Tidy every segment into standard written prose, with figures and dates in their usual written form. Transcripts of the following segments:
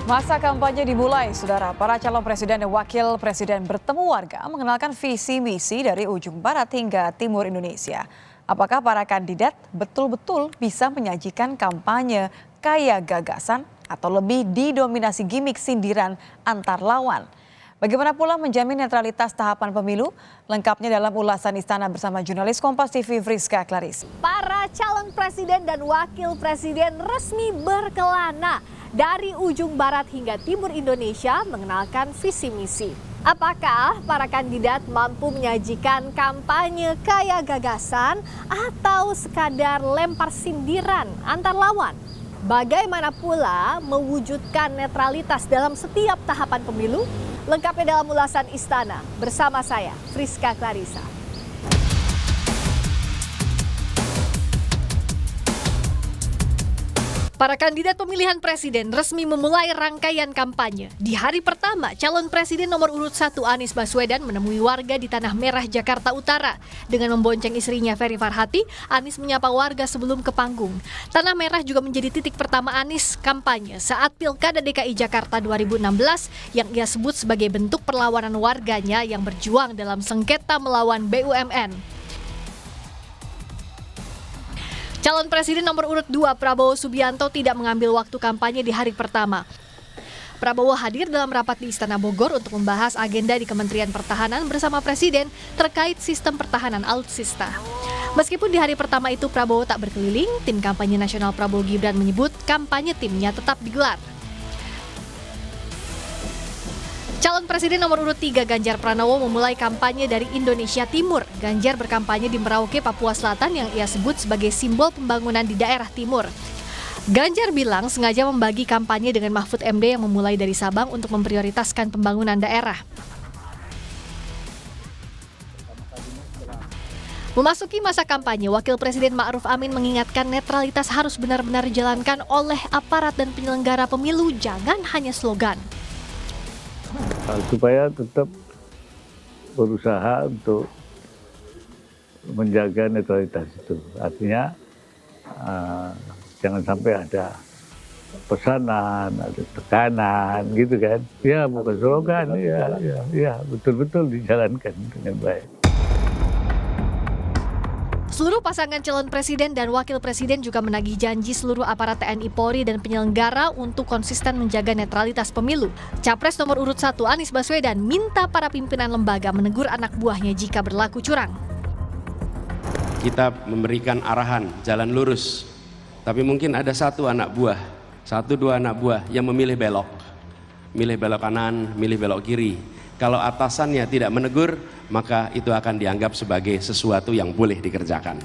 Masa kampanye dimulai, saudara. Para calon presiden dan wakil presiden bertemu warga mengenalkan visi misi dari ujung barat hingga timur Indonesia. Apakah para kandidat betul-betul bisa menyajikan kampanye kaya gagasan atau lebih didominasi gimmick sindiran antar lawan? Bagaimana pula menjamin netralitas tahapan pemilu? Lengkapnya dalam ulasan Istana bersama jurnalis Kompas TV Friska Clarissa. Para calon presiden dan wakil presiden resmi berkelana dari ujung barat hingga timur Indonesia mengenalkan visi misi. Apakah para kandidat mampu menyajikan kampanye kaya gagasan atau sekadar lempar sindiran antar lawan? Bagaimana pula mewujudkan netralitas dalam setiap tahapan pemilu? Lengkapnya dalam ulasan Istana bersama saya, Friska Clarissa. Para kandidat pemilihan presiden resmi memulai rangkaian kampanye. Di hari pertama, calon presiden nomor urut 1 Anies Baswedan menemui warga di Tanah Merah, Jakarta Utara. Dengan membonceng istrinya Ferry Farhati, Anies menyapa warga sebelum ke panggung. Tanah Merah juga menjadi titik pertama Anies kampanye saat Pilkada DKI Jakarta 2016 yang ia sebut sebagai bentuk perlawanan warganya yang berjuang dalam sengketa melawan BUMN. Calon Presiden nomor urut 2 Prabowo Subianto tidak mengambil waktu kampanye di hari pertama. Prabowo hadir dalam rapat di Istana Bogor untuk membahas agenda di Kementerian Pertahanan bersama Presiden terkait sistem pertahanan alutsista. Meskipun di hari pertama itu Prabowo tak berkeliling, tim kampanye nasional Prabowo Gibran menyebut kampanye timnya tetap digelar. Calon Presiden nomor urut 3 Ganjar Pranowo memulai kampanye dari Indonesia Timur. Ganjar berkampanye di Merauke, Papua Selatan yang ia sebut sebagai simbol pembangunan di daerah timur. Ganjar bilang sengaja membagi kampanye dengan Mahfud MD yang memulai dari Sabang untuk memprioritaskan pembangunan daerah. Memasuki masa kampanye, Wakil Presiden Ma'ruf Amin mengingatkan netralitas harus benar-benar dijalankan oleh aparat dan penyelenggara pemilu, jangan hanya slogan. Supaya tetap berusaha untuk menjaga netralitas itu. Artinya jangan sampai ada pesanan, ada tekanan gitu kan. Ya bukan slogan, ya betul-betul dijalankan dengan baik. Seluruh pasangan calon presiden dan wakil presiden juga menagih janji seluruh aparat TNI Polri dan penyelenggara untuk konsisten menjaga netralitas pemilu. Capres nomor urut 1 Anies Baswedan minta para pimpinan lembaga menegur anak buahnya jika berlaku curang. Kita memberikan arahan jalan lurus, tapi mungkin ada satu dua anak buah yang memilih belok kanan, milih belok kiri. Kalau atasannya tidak menegur, maka itu akan dianggap sebagai sesuatu yang boleh dikerjakan.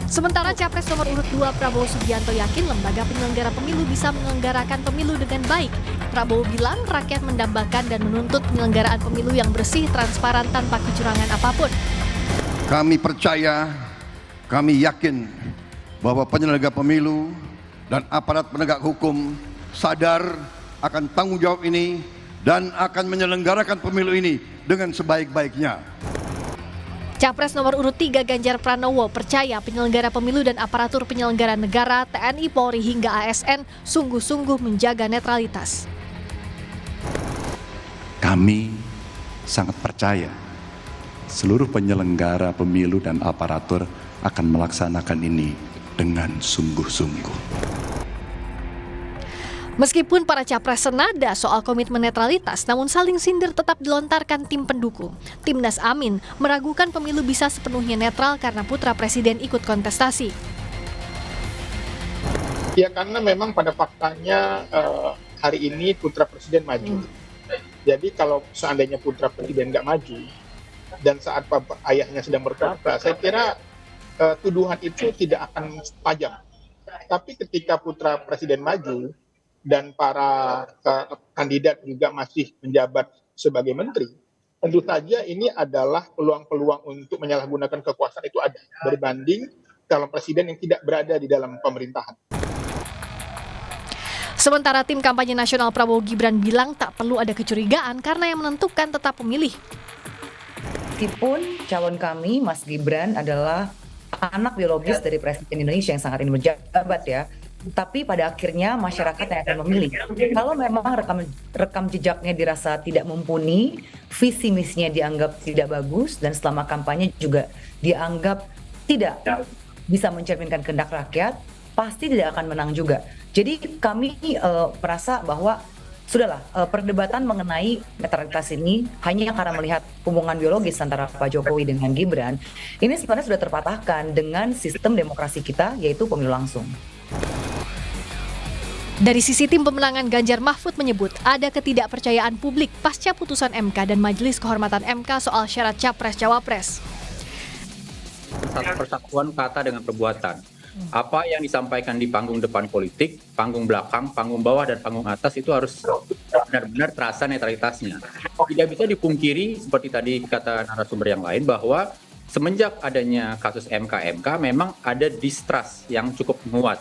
Sementara Capres nomor urut 2 Prabowo Subianto yakin lembaga penyelenggara pemilu bisa menyelenggarakan pemilu dengan baik. Prabowo bilang rakyat mendambakan dan menuntut penyelenggaraan pemilu yang bersih, transparan tanpa kecurangan apapun. Kami percaya, kami yakin bahwa penyelenggara pemilu dan aparat penegak hukum sadar akan tanggung jawab ini dan akan menyelenggarakan pemilu ini dengan sebaik-baiknya. Capres nomor urut 3 Ganjar Pranowo percaya penyelenggara pemilu dan aparatur penyelenggara negara, TNI, Polri hingga ASN sungguh-sungguh menjaga netralitas. Kami sangat percaya seluruh penyelenggara pemilu dan aparatur akan melaksanakan ini dengan sungguh-sungguh. Meskipun para capres senada soal komitmen netralitas, namun saling sindir tetap dilontarkan tim pendukung. Timnas Amin meragukan pemilu bisa sepenuhnya netral karena putra presiden ikut kontestasi. Ya karena memang pada faktanya hari ini putra presiden maju. Jadi kalau seandainya putra presiden nggak maju dan saat ayahnya sedang berkuasa, saya kira tuduhan itu tidak akan tajam. Tapi ketika putra presiden maju dan para kandidat juga masih menjabat sebagai menteri, tentu saja ini adalah peluang-peluang untuk menyalahgunakan kekuasaan itu ada berbanding calon presiden yang tidak berada di dalam pemerintahan. Sementara tim kampanye nasional Prabowo Gibran bilang tak perlu ada kecurigaan karena yang menentukan tetap pemilih. Meskipun calon kami, Mas Gibran, adalah anak biologis dari Presiden Indonesia yang sangat ingin menjabat ya. tapi pada akhirnya masyarakat yang akan memilih. Kalau memang rekam jejaknya dirasa tidak mumpuni, visi misinya dianggap tidak bagus, dan selama kampanye juga dianggap tidak bisa mencerminkan kehendak rakyat, pasti tidak akan menang juga. Jadi kami merasa bahwa sudahlah, perdebatan mengenai netralitas ini hanya karena melihat hubungan biologis antara Pak Jokowi dengan Gibran, ini sebenarnya sudah terpatahkan dengan sistem demokrasi kita, yaitu pemilu langsung. Dari sisi tim pemenangan, Ganjar Mahfud menyebut ada ketidakpercayaan publik pasca putusan MK dan Majelis Kehormatan MK soal syarat Capres-Cawapres. Satu persatuan kata dengan perbuatan. Apa yang disampaikan di panggung depan politik, panggung belakang, panggung bawah, dan panggung atas itu harus benar-benar terasa netralitasnya. Tidak bisa dipungkiri, seperti tadi kata narasumber yang lain, bahwa semenjak adanya kasus MK memang ada distrust yang cukup menguat.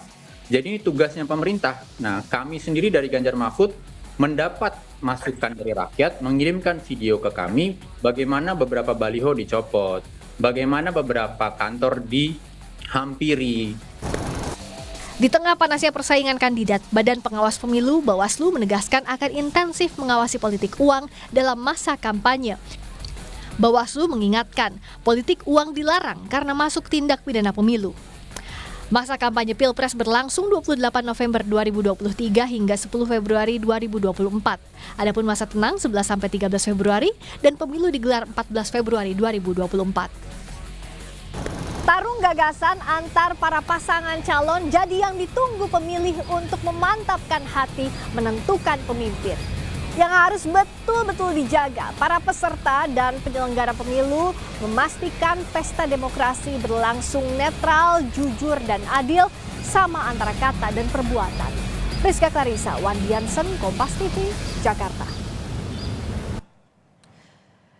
Jadi ini tugasnya pemerintah. Nah, kami sendiri dari Ganjar Mahfud mendapat masukan dari rakyat, mengirimkan video ke kami bagaimana beberapa baliho dicopot, bagaimana beberapa kantor dihampiri. Di tengah panasnya persaingan kandidat, Badan Pengawas Pemilu Bawaslu menegaskan akan intensif mengawasi politik uang dalam masa kampanye. Bawaslu mengingatkan, politik uang dilarang karena masuk tindak pidana pemilu. Masa kampanye Pilpres berlangsung 28 November 2023 hingga 10 Februari 2024. Adapun masa tenang 11-13 Februari dan pemilu digelar 14 Februari 2024. Tarung gagasan antar para pasangan calon jadi yang ditunggu pemilih untuk memantapkan hati menentukan pemimpin. Yang harus betul-betul dijaga para peserta dan penyelenggara pemilu memastikan pesta demokrasi berlangsung netral, jujur, dan adil sama antara kata dan perbuatan. Rizka Clarissa, Wandi Jansen, Kompas TV, Jakarta.